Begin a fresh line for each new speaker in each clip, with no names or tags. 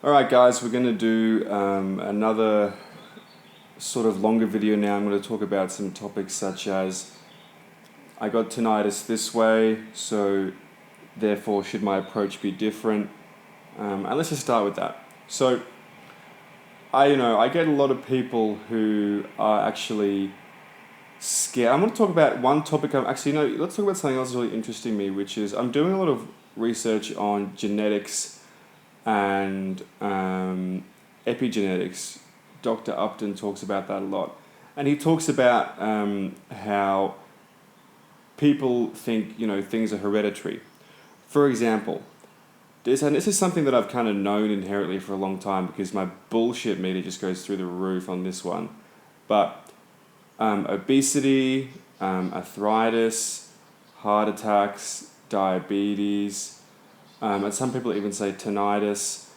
Alright guys, we're going to do another sort of longer video now. I'm going to talk about some topics such as I got tinnitus this way, so therefore should my approach be different? And let's just start with that. So I get a lot of people who are actually scared. I'm going to talk about one topic. Let's talk about something else that's really interesting me, which is I'm doing a lot of research on genetics and epigenetics. Dr. Upton talks about that a lot. And he talks about how people think, things are hereditary. For example, this is something that I've kind of known inherently for a long time because my bullshit meter just goes through the roof on this one. But obesity, arthritis, heart attacks, diabetes, and some people even say tinnitus.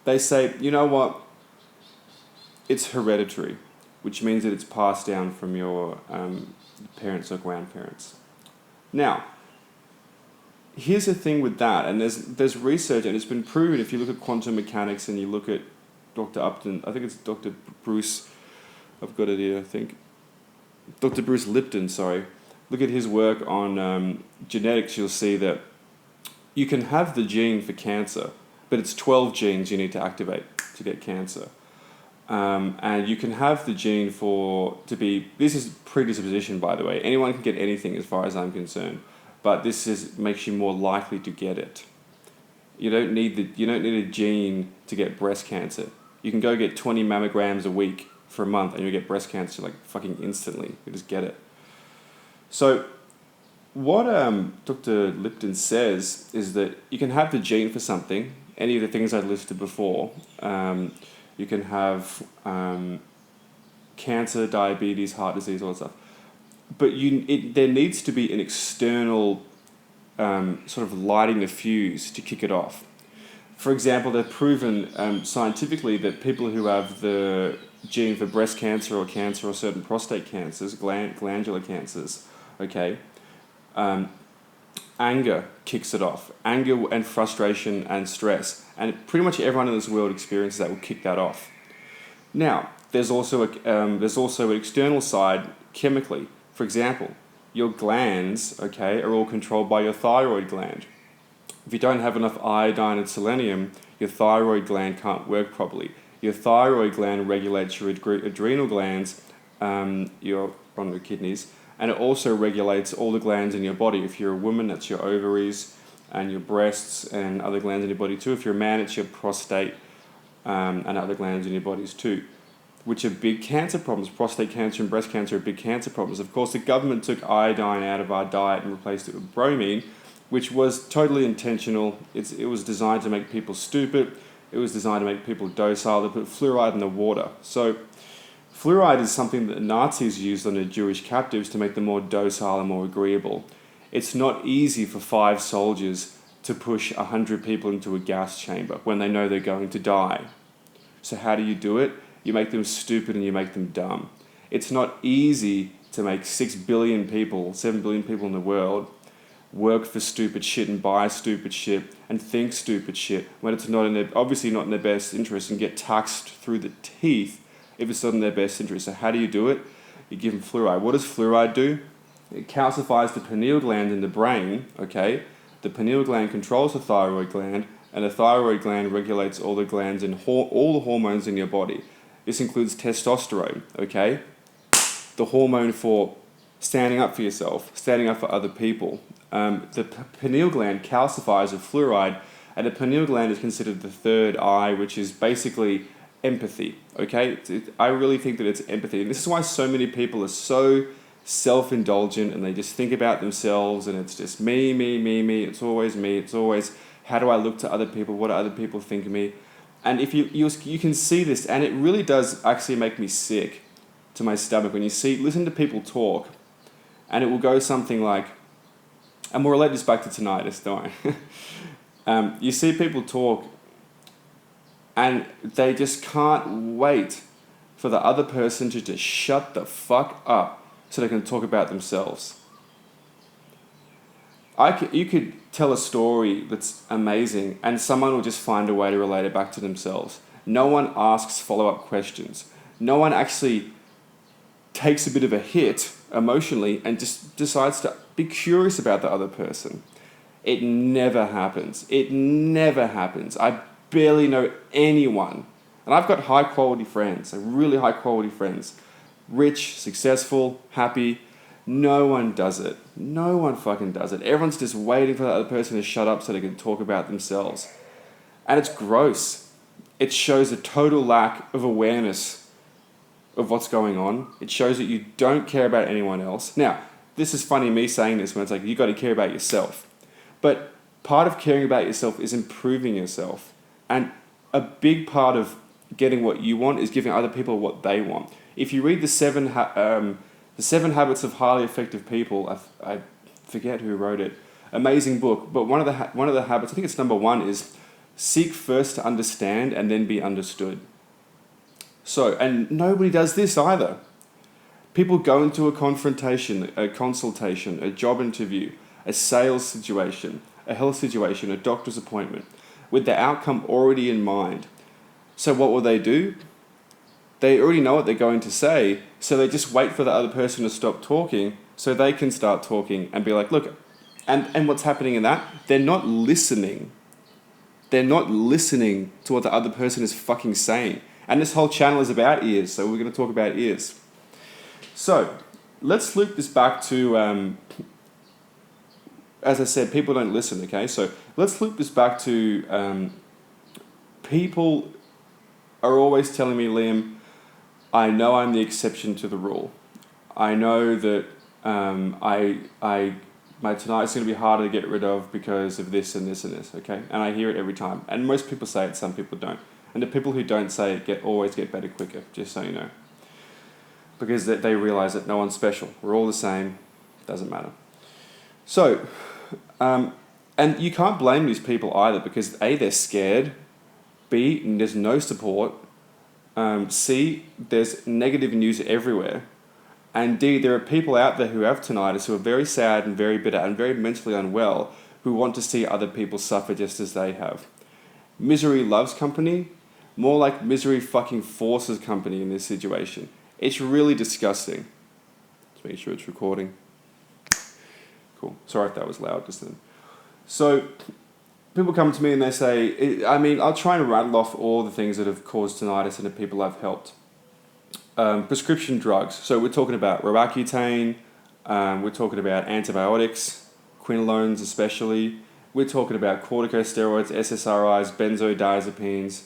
They say, you know what? It's hereditary, which means that it's passed down from your parents or grandparents. Now, here's the thing with that, and there's research, and it's been proven if you look at quantum mechanics and you look at Dr. Upton, I think it's Dr. Bruce, I've got it here, I think. Dr. Bruce Lipton, sorry. Look at his work on genetics, you'll see that you can have the gene for cancer, but it's 12 genes you need to activate to get cancer. And you can have the gene this is predisposition, by the way. Anyone can get anything as far as I'm concerned, but makes you more likely to get it. You don't need a gene to get breast cancer. You can go get 20 mammograms a week for a month and you get breast cancer like fucking instantly. You just get it. So what Dr. Lipton says is that you can have the gene for something, any of the things I listed before. You can have cancer, diabetes, heart disease, all that stuff. But there needs to be an external sort of lighting the fuse to kick it off. For example, they've proven scientifically that people who have the gene for breast cancer or certain prostate cancers, glandular cancers, anger kicks it off. Anger and frustration and stress. And pretty much everyone in this world experiences that will kick that off. Now, there's also an external side chemically. For example, your glands, are all controlled by your thyroid gland. If you don't have enough iodine and selenium, your thyroid gland can't work properly. Your thyroid gland regulates your adrenal glands, on your kidneys, and it also regulates all the glands in your body. If you're a woman, that's your ovaries and your breasts and other glands in your body too. If you're a man, it's your prostate and other glands in your bodies too, which are big cancer problems. Prostate cancer and breast cancer are big cancer problems. Of course, the government took iodine out of our diet and replaced it with bromine, which was totally intentional. It was designed to make people stupid. It was designed to make people docile. They put fluoride in the water. So fluoride is something that the Nazis used on their Jewish captives to make them more docile and more agreeable. It's not easy for 5 soldiers to push 100 people into a gas chamber when they know they're going to die. So how do you do it? You make them stupid and you make them dumb. It's not easy to make 6 billion people, 7 billion people in the world work for stupid shit and buy stupid shit and think stupid shit when it's obviously not in their best interest, and get taxed through the teeth if it's not in their best interest. So how do you do it? You give them fluoride. What does fluoride do? It calcifies the pineal gland in the brain, The pineal gland controls the thyroid gland, and the thyroid gland regulates all the glands and all the hormones in your body. This includes testosterone, The hormone for standing up for yourself, standing up for other people. The pineal gland calcifies with fluoride, and the pineal gland is considered the third eye, which is basically empathy, I really think that it's empathy. And this is why so many people are so self-indulgent and they just think about themselves, and it's just me. It's always me. It's always, how do I look to other people? What do other people think of me? And if you can see this, and it really does actually make me sick to my stomach when listen to people talk, and it will go something like, and we'll relate this back to tinnitus, don't I? You see people talk, and they just can't wait for the other person to just shut the fuck up so they can talk about themselves. You could tell a story that's amazing and someone will just find a way to relate it back to themselves. No one asks follow-up questions. No one actually takes a bit of a hit emotionally and just decides to be curious about the other person. It never happens. It never happens. I barely know anyone. And I've got high quality friends, really high quality friends. Rich, successful, happy. No one does it. No one fucking does it. Everyone's just waiting for the other person to shut up so they can talk about themselves. And it's gross. It shows a total lack of awareness of what's going on. It shows that you don't care about anyone else. Now, this is funny me saying this when it's like, you got to care about yourself. But part of caring about yourself is improving yourself. And a big part of getting what you want is giving other people what they want. If you read the Seven Habits of Highly Effective People, I forget who wrote it. Amazing book. But one of the habits, I think it's number 1, is seek first to understand and then be understood. So, and nobody does this either. People go into a confrontation, a consultation, a job interview, a sales situation, a health situation, a doctor's appointment, with the outcome already in mind. So what will they do? They already know what they're going to say, so they just wait for the other person to stop talking so they can start talking and be like, look, and what's happening in that? They're not listening. They're not listening to what the other person is fucking saying. And this whole channel is about ears, so we're going to talk about ears. So, let's loop this back to, as I said, people don't listen, okay? So, let's loop this back to people are always telling me, Liam, I know I'm the exception to the rule. I know that my tinnitus is going to be harder to get rid of because of this and this and this, okay? And I hear it every time. And most people say it, some people don't. And the people who don't say it always get better quicker, just so you know. Because they realize that no one's special. We're all the same. Doesn't matter. So, and you can't blame these people either because A, they're scared. B, there's no support. C, there's negative news everywhere. And D, there are people out there who have tinnitus who are very sad and very bitter and very mentally unwell who want to see other people suffer just as they have. Misery loves company, more like misery fucking forces company in this situation. It's really disgusting. Let's make sure it's recording. Cool. Sorry if that was loud just then. So, people come to me and they say, I'll try and rattle off all the things that have caused tinnitus and the people I've helped. Prescription drugs. So we're talking about Roaccutane, we're talking about antibiotics, quinolones especially. We're talking about corticosteroids, SSRIs, benzodiazepines,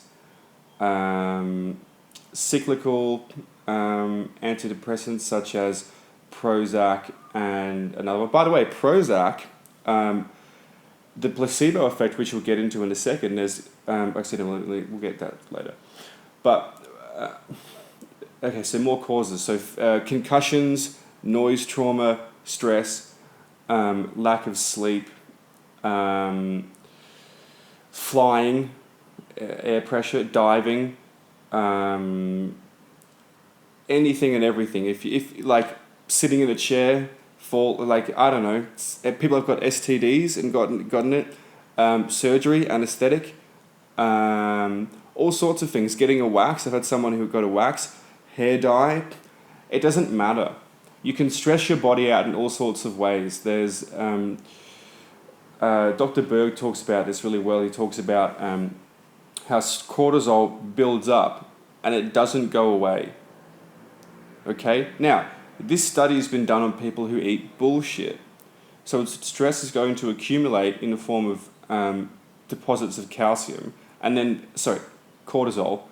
cyclical antidepressants such as Prozac and another one. By the way, Prozac, the placebo effect, which we'll get into in a second, we'll get that later. But, okay, so more causes. So concussions, noise trauma, stress, lack of sleep, flying, air pressure, diving, anything and everything. If like sitting in a chair, people have got STDs and gotten it, surgery, anesthetic, all sorts of things. Getting a wax. I've had someone who got a wax, hair dye. It doesn't matter. You can stress your body out in all sorts of ways. There's Dr. Berg talks about this really well. He talks about how cortisol builds up and it doesn't go away. Okay? Now, this study has been done on people who eat bullshit. So stress is going to accumulate in the form of deposits of calcium, cortisol,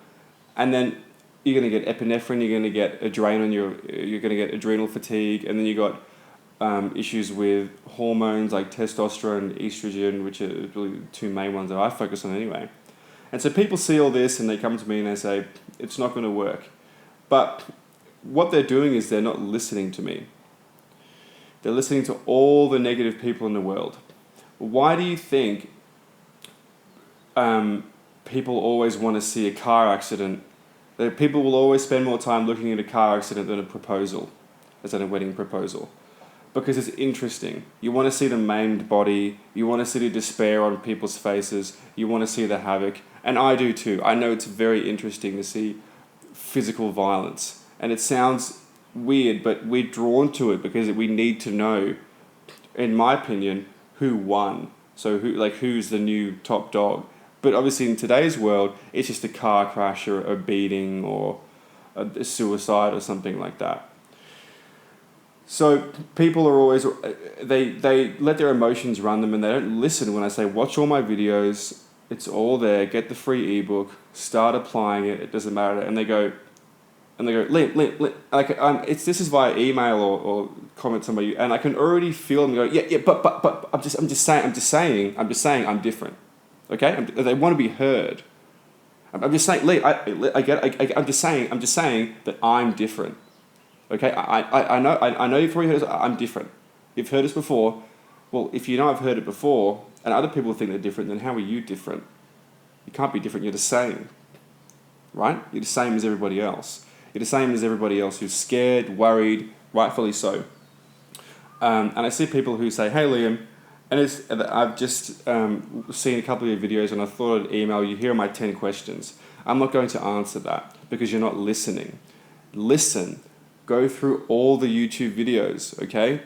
and then you're going to get epinephrine, you're going to get you're going to get adrenal fatigue, and then you got issues with hormones like testosterone and estrogen, which are really the two main ones that I focus on anyway. And so people see all this and they come to me and they say, it's not going to work. But what they're doing is they're not listening to me. They're listening to all the negative people in the world. Why do you think people always want to see a car accident? That people will always spend more time looking at a car accident than a proposal, as in a wedding proposal. because it's interesting. You want to see the maimed body. You want to see the despair on people's faces. You want to see the havoc. And I do too. I know it's very interesting to see physical violence. And it sounds weird, but we're drawn to it because we need to know, in my opinion, who won. So who's the new top dog. But obviously in today's world, it's just a car crash or a beating or a suicide or something like that. So people are always, they let their emotions run them and they don't listen when I say, watch all my videos, it's all there, get the free ebook, start applying it, it doesn't matter. And they go, Liam, like, this is via email or comments on my, and I can already feel them go, but I'm just saying I'm different. Okay? They want to be heard. I'm just saying, Lee, I'm just saying that I'm different. Okay? I know you've probably heard this, I'm different. You've heard this before. Well, if you know I've heard it before, and other people think they're different, then how are you different? You can't be different, you're the same. Right? You're the same as everybody else. You're the same as everybody else who's scared, worried, rightfully so. And I see people who say, hey Liam, and I've just seen a couple of your videos and I thought I'd email you, here are my 10 questions. I'm not going to answer that because you're not listening. Listen, go through all the YouTube videos, okay?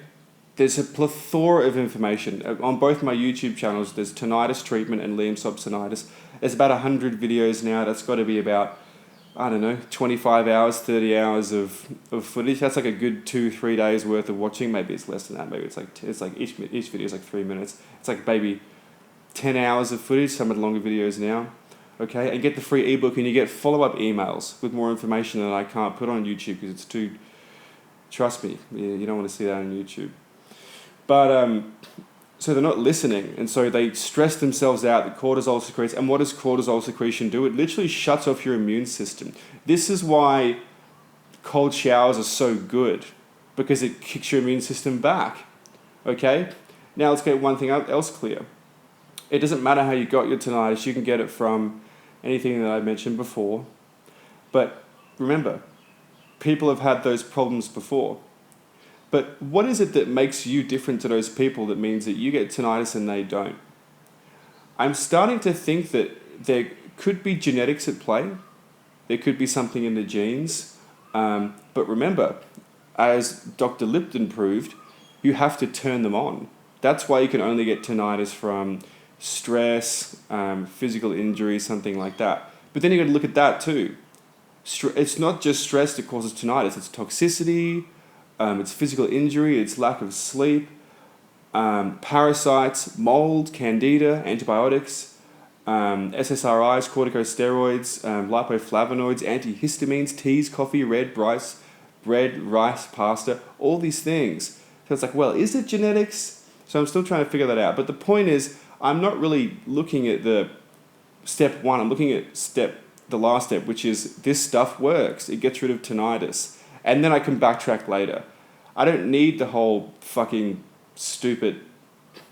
There's a plethora of information. On both my YouTube channels, there's tinnitus treatment and Liam Sob's tinnitus. There's about 100 videos now. That's got to be about, 25 hours, 30 hours of footage. That's like a good 2-3 days worth of watching. Maybe it's less than that. Maybe it's like each video is like 3 minutes. It's like maybe 10 hours of footage, some of the longer videos now. Okay, and get the free ebook and you get follow-up emails with more information that I can't put on YouTube because it's too, trust me, you don't want to see that on YouTube. But so they're not listening, and so they stress themselves out. The cortisol secretes, and what does cortisol secretion do? It literally shuts off your immune system. This is why cold showers are so good, because it kicks your immune system back. Okay? Now let's get one thing else clear. It doesn't matter how you got your tinnitus. You can get it from anything that I mentioned before. But remember, people have had those problems before. But what is it that makes you different to those people that means that you get tinnitus and they don't? I'm starting to think that there could be genetics at play. There could be something in the genes. But remember, as Dr. Lipton proved, you have to turn them on. That's why you can only get tinnitus from stress, physical injury, something like that. But then you've got to look at that too. It's not just stress that causes tinnitus, it's toxicity, it's physical injury, it's lack of sleep, parasites, mold, candida, antibiotics, SSRIs, corticosteroids, lipoflavonoids, antihistamines, teas, coffee, bread, rice, pasta, all these things. So it's like, well, is it genetics? So I'm still trying to figure that out. But the point is, I'm not really looking at the step one. I'm looking at the last step, which is this stuff works. It gets rid of tinnitus. And then I can backtrack later. I don't need the whole fucking stupid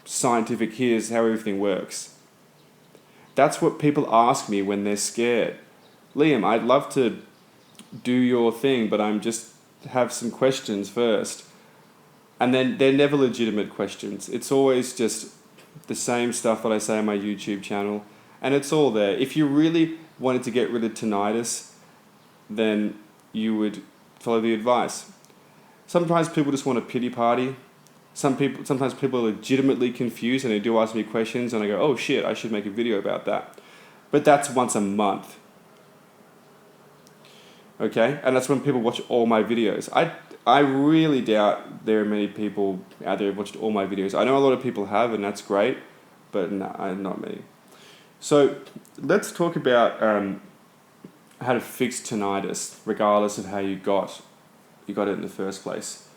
scientific here's how everything works. That's what people ask me when they're scared. Liam, I'd love to do your thing, but I'm just have some questions first. And then they're never legitimate questions. It's always just the same stuff that I say on my YouTube channel. And it's all there. If you really wanted to get rid of tinnitus, then you would follow the advice. Sometimes people just want a pity party. Sometimes people are legitimately confused and they do ask me questions and I go, oh shit, I should make a video about that. But that's once a month. Okay? And that's when people watch all my videos. I really doubt there are many people out there who've watched all my videos. I know a lot of people have, and that's great, but not many. So let's talk about how to fix tinnitus, regardless of how you got it in the first place.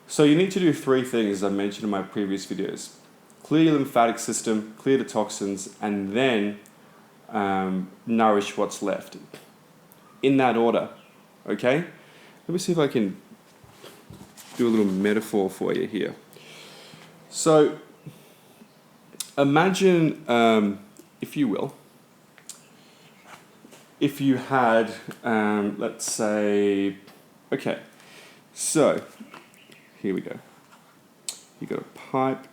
So you need to do 3 things, as I mentioned in my previous videos. Clear your lymphatic system, clear the toxins, and then nourish what's left. In that order, okay? Let me see if I can do a little metaphor for you here. So imagine, if you will, if you had, let's say, okay, so here we go. You've got a pipe.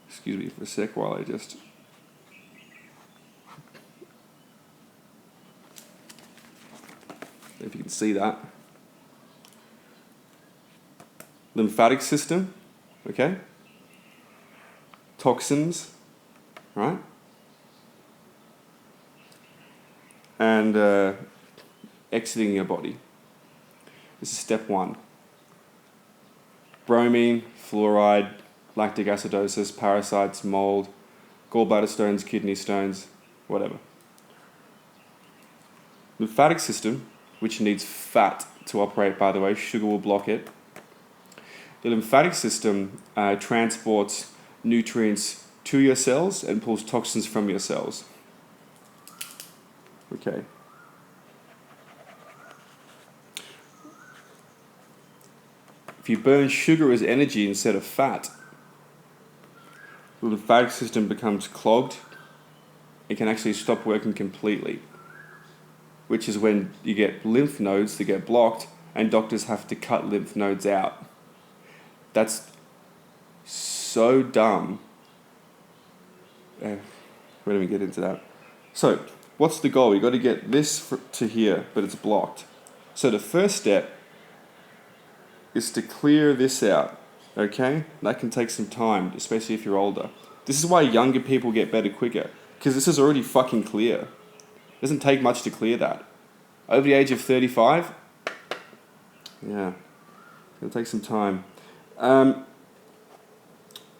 Excuse me for a sec while I just... If you can see that. Lymphatic system, okay? Toxins, right? And exiting your body. This is step 1. Bromine, fluoride, lactic acidosis, parasites, mold, gallbladder stones, kidney stones, whatever. Lymphatic system, which needs fat to operate, by the way, sugar will block it. The lymphatic system transports nutrients to your cells and pulls toxins from your cells. Okay. If you burn sugar as energy instead of fat, the lymphatic system becomes clogged. It can actually stop working completely, which is when you get lymph nodes that get blocked and doctors have to cut lymph nodes out. That's so dumb. We don't even get into that. So, what's the goal? You've got to get this to here, but it's blocked. So the first step is to clear this out, okay? That can take some time, especially if you're older. This is why younger people get better quicker, because this is already fucking clear. It doesn't take much to clear that. Over the age of 35, yeah, it'll take some time. So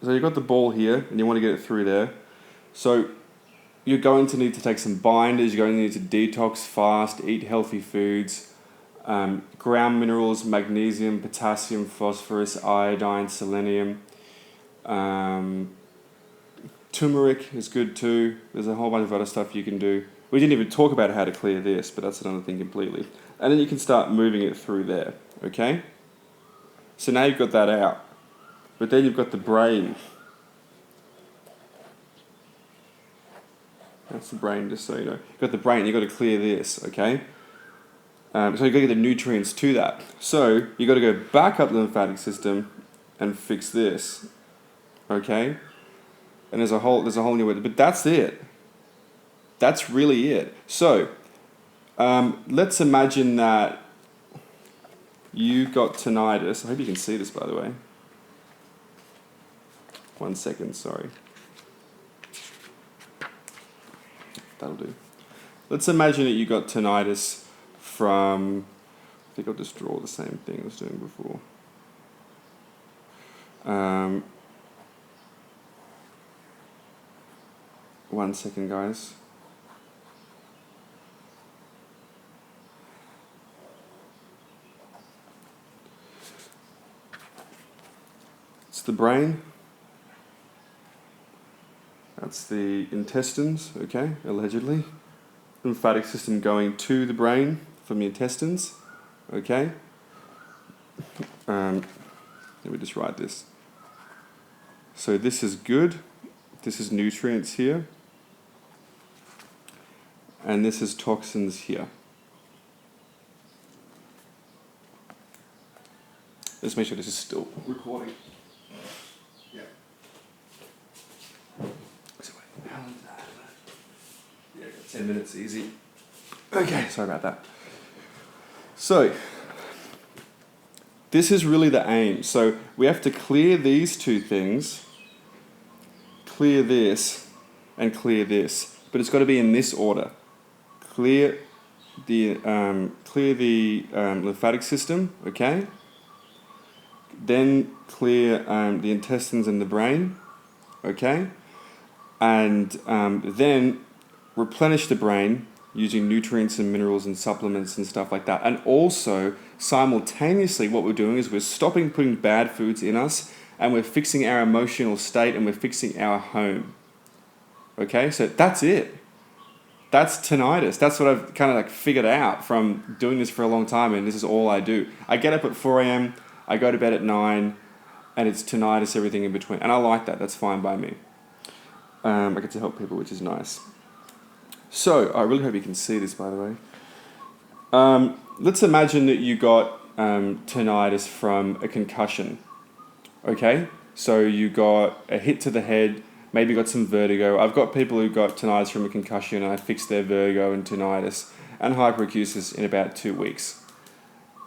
you've got the ball here, and you want to get it through there. So you're going to need to take some binders, you're going to need to detox fast, eat healthy foods, ground minerals, magnesium, potassium, phosphorus, iodine, selenium. Turmeric is good too. There's a whole bunch of other stuff you can do. We didn't even talk about how to clear this, but that's another thing completely. And then you can start moving it through there, okay? So now you've got that out. But then you've got the brain. That's the brain, just so you know. You've got the brain, you've got to clear this, okay? So you've got to get the nutrients to that. So you've got to go back up the lymphatic system and fix this, okay? And there's a whole new way, but that's it. That's really it. So let's imagine that you got tinnitus. I hope you can see this, by the way. 1 second, sorry. That'll do. Let's imagine that you got tinnitus from, I think I'll just draw the same thing I was doing before. 1 second, guys. It's the brain. That's the intestines, okay, allegedly. Lymphatic system going to the brain from the intestines, okay. Let me just write this. So this is good. This is nutrients here. And this is toxins here. Let's make sure this is still recording. Yeah. So wait, how long is that? Yeah, 10 minutes, easy. Okay, sorry about that. So, this is really the aim. So we have to clear these two things, clear this, and clear this. But it's got to be in this order. Clear the lymphatic system, okay? Then clear the intestines and the brain, okay? And then replenish the brain using nutrients and minerals and supplements and stuff like that. And also, simultaneously, what we're doing is we're stopping putting bad foods in us and we're fixing our emotional state and we're fixing our home. Okay, so that's it. That's tinnitus. That's what I've kind of like figured out from doing this for a long time, and this is all I do. I get up at 4 a.m., I go to bed at 9, and it's tinnitus, everything in between. And I like that. That's fine by me. I get to help people, which is nice. So, I really hope you can see this, by the way. let's imagine that you got tinnitus from a concussion. Okay, so you got a hit to the head, maybe got some vertigo. I've got people who got tinnitus from a concussion, and I fixed their vertigo and tinnitus and hyperacusis in about 2 weeks.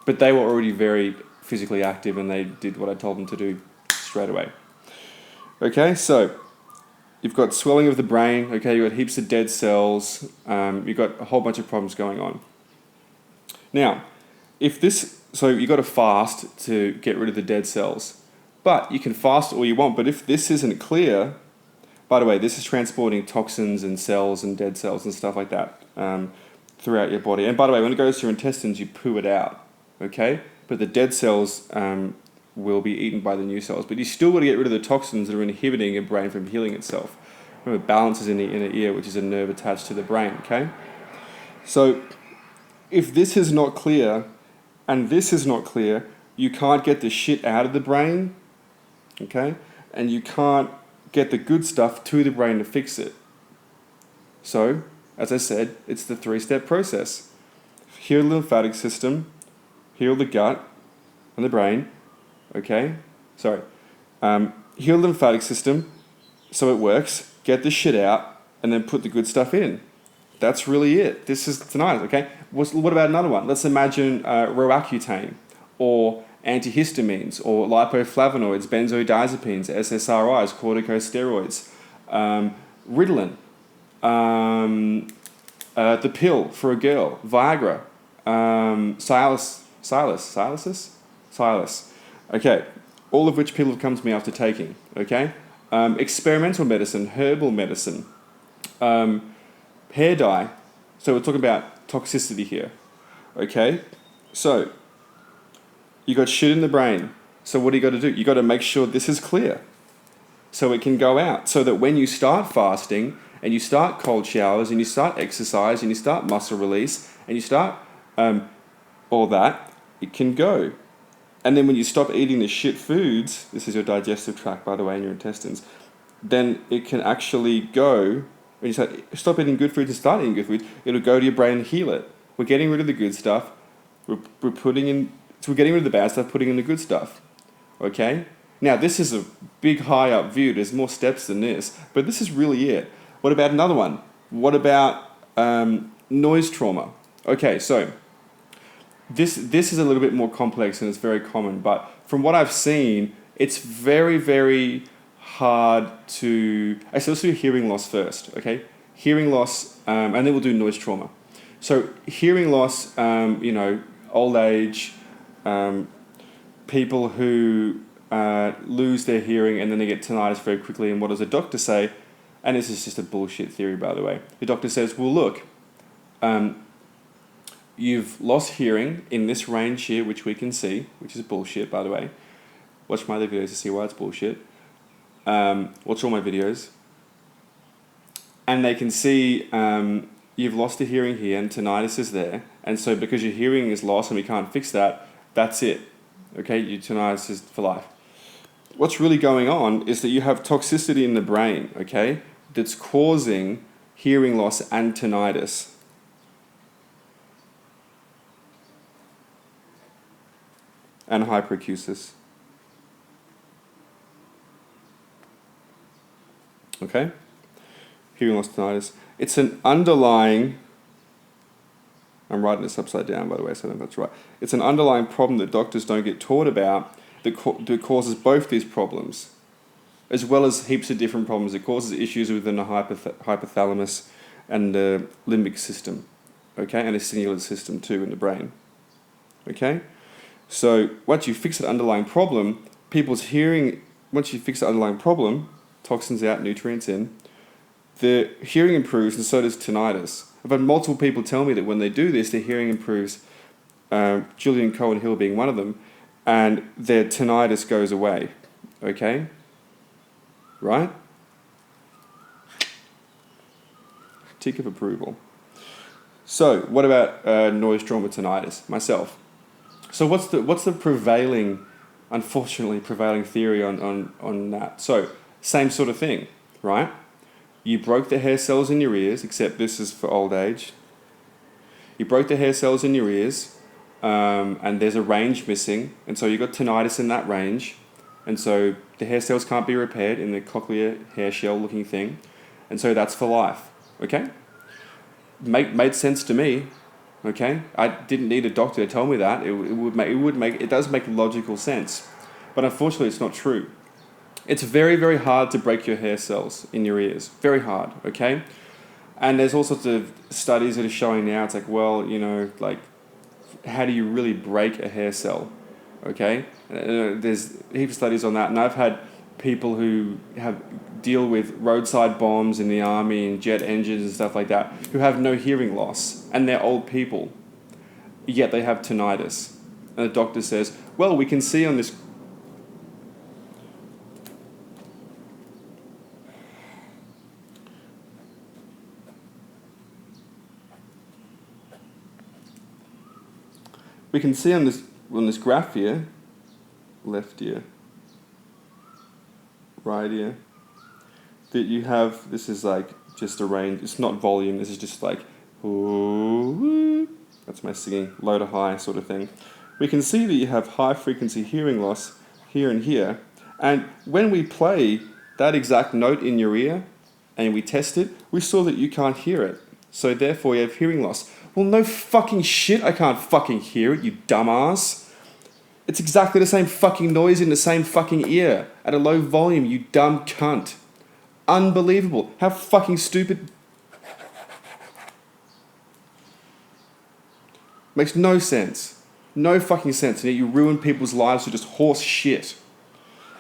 But they were already very physically active, and they did what I told them to do straight away. Okay, so you've got swelling of the brain. Okay, you've got heaps of dead cells. You've got a whole bunch of problems going on. Now, so you got to fast to get rid of the dead cells. But you can fast all you want, but if this isn't clear, by the way, this is transporting toxins and cells and dead cells and stuff like that throughout your body. And by the way, when it goes to your intestines, you poo it out, okay? But the dead cells will be eaten by the new cells. But you still got to get rid of the toxins that are inhibiting your brain from healing itself. Remember, balance is in the inner ear, which is a nerve attached to the brain, okay? So if this is not clear and this is not clear, you can't get the shit out of the brain, okay? And you can't get the good stuff to the brain to fix it. So, as I said, it's the 3-step process. Heal the lymphatic system, heal the gut and the brain, okay? Heal the lymphatic system so it works, get the shit out, and then put the good stuff in. That's really it. This is tinnitus, okay? What about another one? Let's imagine Roaccutane, or antihistamines, or lipoflavonoids, benzodiazepines, SSRIs, corticosteroids, Ritalin, the pill for a girl, Viagra, Cialis. Okay, all of which people have come to me after taking, okay? Experimental medicine, herbal medicine, hair dye. So we're talking about toxicity here, okay? So you got shit in the brain. So what do you got to do? You got to make sure this is clear so it can go out. So that when you start fasting and you start cold showers and you start exercise and you start muscle release and you start all that, it can go. And then when you stop eating the shit foods, this is your digestive tract, by the way, and your intestines, then it can actually go. When you stop eating good foods and start eating good foods, it'll go to your brain and heal it. We're getting rid of the good stuff. So we're getting rid of the bad stuff, putting in the good stuff, okay? Now, this is a big, high-up view. There's more steps than this, but this is really it. What about another one? What about noise trauma? Okay, so this is a little bit more complex and it's very common, but from what I've seen, it's very, very hard to... Actually, let's do hearing loss first, okay? Hearing loss, and then we'll do noise trauma. So hearing loss, old age... people who lose their hearing and then they get tinnitus very quickly, and what does the doctor say? And this is just a bullshit theory, by the way. The doctor says, well, look, you've lost hearing in this range here, which we can see, which is bullshit, by the way. Watch my other videos to see why it's bullshit. Watch all my videos. And they can see you've lost the hearing here and tinnitus is there. And so because your hearing is lost and we can't fix that, that's it. Okay, your tinnitus is for life. What's really going on is that you have toxicity in the brain, okay, that's causing hearing loss and tinnitus. And hyperacusis. Okay? Hearing loss, tinnitus. It's an underlying... I'm writing this upside down, by the way, so I think that's right. It's an underlying problem that doctors don't get taught about that causes both these problems, as well as heaps of different problems. It causes issues within the hypothalamus and the limbic system, okay, and the cingulate system too in the brain, okay? So once you fix that underlying problem, toxins out, nutrients in, the hearing improves and so does tinnitus. I've had multiple people tell me that when they do this, their hearing improves, Julian Cohen-Hill being one of them, and their tinnitus goes away, okay? Right? Tick of approval. So, what about noise trauma tinnitus? Myself. So what's the prevailing theory on that? So, same sort of thing, right? You broke the hair cells in your ears, except this is for old age. You broke the hair cells in your ears, and there's a range missing, and so you've got tinnitus in that range, and so the hair cells can't be repaired in the cochlear hair shell looking thing, and so that's for life. Okay? Made sense to me. Okay? I didn't need a doctor to tell me that. It does make logical sense. But unfortunately it's not true. It's very, very hard to break your hair cells in your ears. Very hard, okay? And there's all sorts of studies that are showing now, it's like, well, like, how do you really break a hair cell? Okay? There's heaps of studies on that, and I've had people who deal with roadside bombs in the army and jet engines and stuff like that, who have no hearing loss, and they're old people, yet they have tinnitus. And the doctor says, well, we can see on this on this graph here, left ear, right ear, that you have, this is like just a range, it's not volume, this is just like, ooh, that's my singing, low to high sort of thing. We can see that you have high frequency hearing loss here and here, and when we play that exact note in your ear and we test it, we saw that you can't hear it, so therefore you have hearing loss. Well, no fucking shit, I can't fucking hear it, you dumbass. It's exactly the same fucking noise in the same fucking ear at a low volume, you dumb cunt. Unbelievable. How fucking stupid. Makes no sense. No fucking sense. And yet you ruin people's lives with just horse shit.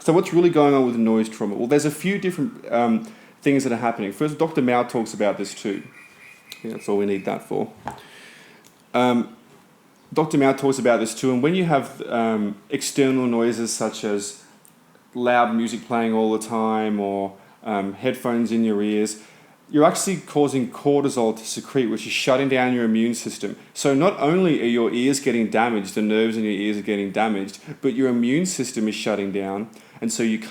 So what's really going on with noise trauma? Well, there's a few different things that are happening. First, Dr. Mao talks about this too. I think that's all we need that for. Dr. Mao talks about this too, and when you have external noises such as loud music playing all the time or headphones in your ears, you're actually causing cortisol to secrete, which is shutting down your immune system. So not only are your ears getting damaged, the nerves in your ears are getting damaged, but your immune system is shutting down, and so your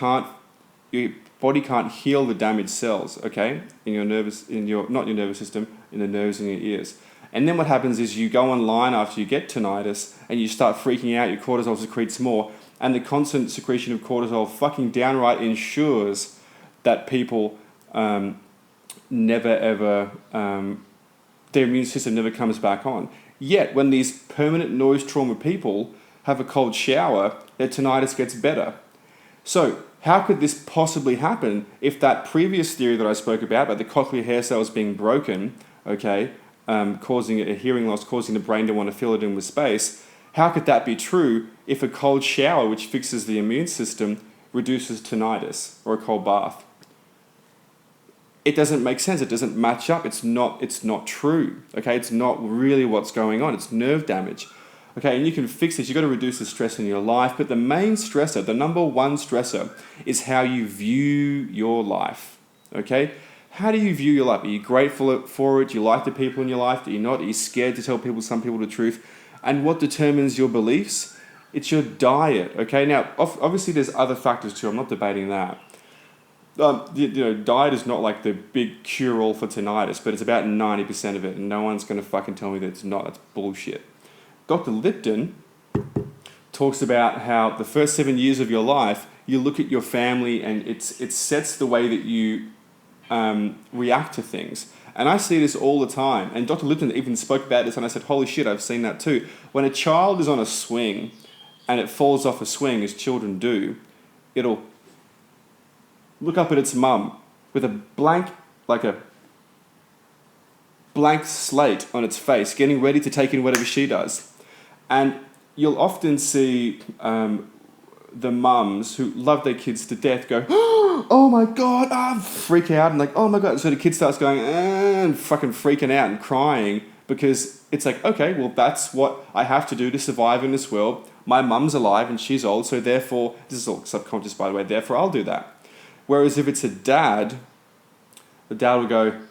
body can't heal the damaged cells, okay, not your nervous system, in the nerves in your ears. And then what happens is you go online after you get tinnitus and you start freaking out, your cortisol secretes more, and the constant secretion of cortisol fucking downright ensures that people never ever, their immune system never comes back on. Yet when these permanent noise trauma people have a cold shower, their tinnitus gets better. So how could this possibly happen if that previous theory that I spoke about the cochlear hair cells being broken, okay, causing a hearing loss, causing the brain to want to fill it in with space, how could that be true if a cold shower, which fixes the immune system, reduces tinnitus, or a cold bath? It doesn't make sense. It doesn't match up. It's not true. Okay, it's not really what's going on. It's nerve damage. Okay, and you can fix this. You've got to reduce the stress in your life, but the main stressor, the number one stressor, is how you view your life. Okay? How do you view your life? Are you grateful for it? Do you like the people in your life? Do you not? Are you scared to tell some people the truth? And what determines your beliefs? It's your diet. Okay, now obviously there's other factors too. I'm not debating that. Diet is not like the big cure-all for tinnitus, but it's about 90% of it, and no one's going to fucking tell me that it's not. That's bullshit. Dr. Lipton talks about how the first 7 years of your life, you look at your family and it sets the way that you react to things. And I see this all the time. And Dr. Lipton even spoke about this, and I said, holy shit, I've seen that too. When a child is on a swing and it falls off a swing, as children do, it'll look up at its mum with a blank slate on its face, getting ready to take in whatever she does. And you'll often see the mums who love their kids to death go, oh my God, freak out, and like, oh my God. So the kid starts going, and fucking freaking out and crying, because it's like, okay, well, that's what I have to do to survive in this world. My mum's alive and she's old, so therefore, this is all subconscious by the way, therefore I'll do that. Whereas if it's a dad, the dad will go,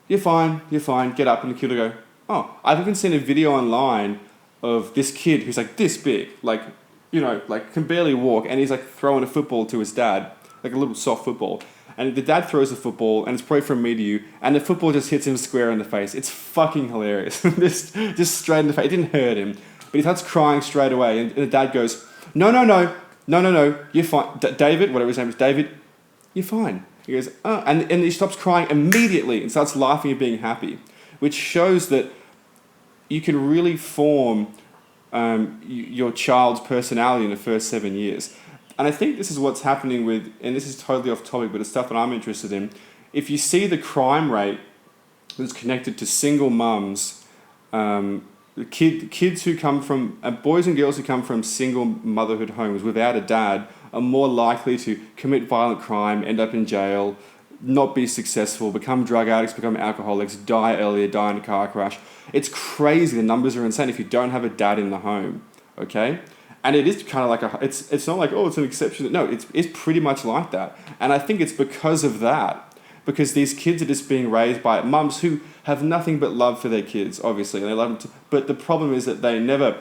you're fine, get up, and the kid will go, oh, I've even seen a video online of this kid who's like this big, like can barely walk, and he's like throwing a football to his dad, like a little soft football. and the dad throws the football, and it's probably from me to you, and the football just hits him square in the face. It's fucking hilarious. just straight in the face. It didn't hurt him, but he starts crying straight away, and the dad goes, no, you're fine. David, whatever his name is, David, you're fine. He goes, oh, and he stops crying immediately and starts laughing and being happy, which shows that you can really form your child's personality in the first 7 years. And I think this is what's happening with, and this is totally off topic, but it's stuff that I'm interested in. If you see the crime rate that's connected to single mums, kids who come from, boys and girls who come from single motherhood homes without a dad are more likely to commit violent crime, end up in jail, not be successful, become drug addicts, become alcoholics, die earlier, die in a car crash. It's crazy. The numbers are insane if you don't have a dad in the home, okay? And it is kind of like it's not like, oh, it's an exception. No, it's pretty much like that. And I think it's because of that. Because these kids are just being raised by mums who have nothing but love for their kids, obviously. And they love them but the problem is that they never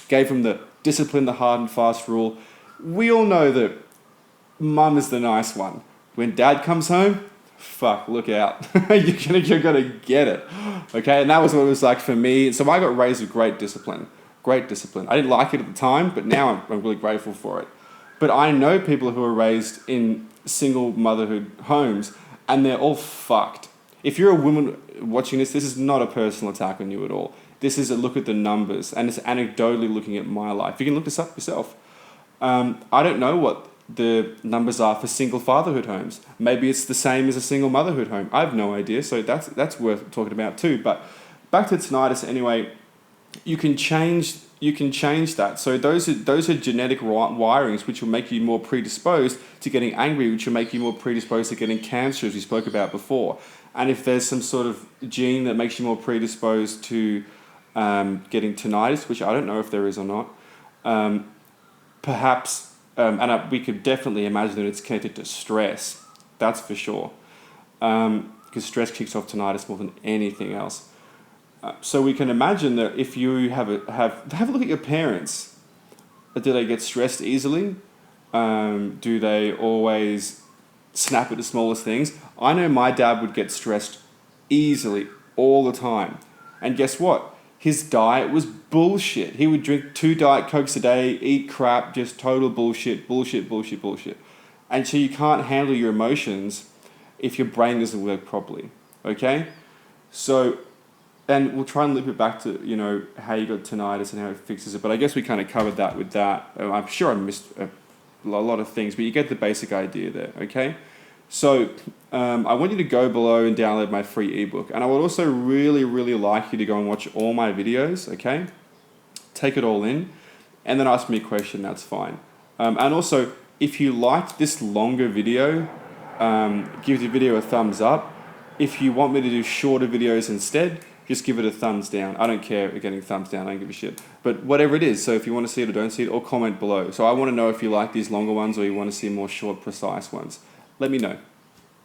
gave them the discipline, the hard and fast rule. We all know that mum is the nice one. When dad comes home, fuck, look out. you're gonna get it. Okay, and that was what it was like for me. So I got raised with great discipline. Great discipline. I didn't like it at the time, but now I'm really grateful for it. But I know people who are raised in single motherhood homes, and they're all fucked. If you're a woman watching this is not a personal attack on you at all. This is a look at the numbers, and it's anecdotally looking at my life. You can look this up yourself. I don't know what the numbers are for single fatherhood homes. Maybe it's the same as a single motherhood home. I have no idea, so that's worth talking about too. But back to tinnitus anyway. You can change that. So those are genetic wirings which will make you more predisposed to getting angry, which will make you more predisposed to getting cancer, as we spoke about before. And if there's some sort of gene that makes you more predisposed to getting tinnitus, which I don't know if there is or not, perhaps, we could definitely imagine that it's connected to stress. That's for sure, because stress kicks off tinnitus more than anything else. So we can imagine that if you have a look at your parents. Do they get stressed easily? Do they always snap at the smallest things? I know my dad would get stressed easily all the time. And guess what? His diet was bullshit. He would drink 2 Diet Cokes a day, eat crap, just total bullshit. And so you can't handle your emotions if your brain doesn't work properly. Okay? So, and we'll try and loop it back to, how you got tinnitus and how it fixes it. But I guess we kind of covered that with that. I'm sure I missed a lot of things, but you get the basic idea there, okay? So I want you to go below and download my free ebook. And I would also really, really like you to go and watch all my videos, okay? Take it all in. And then ask me a question, that's fine. And also, if you liked this longer video, give the video a thumbs up. If you want me to do shorter videos instead, just give it a thumbs down. I don't care if getting thumbs down, I don't give a shit. But whatever it is, so if you want to see it or don't see it, or comment below. So I want to know if you like these longer ones or you want to see more short, precise ones. Let me know.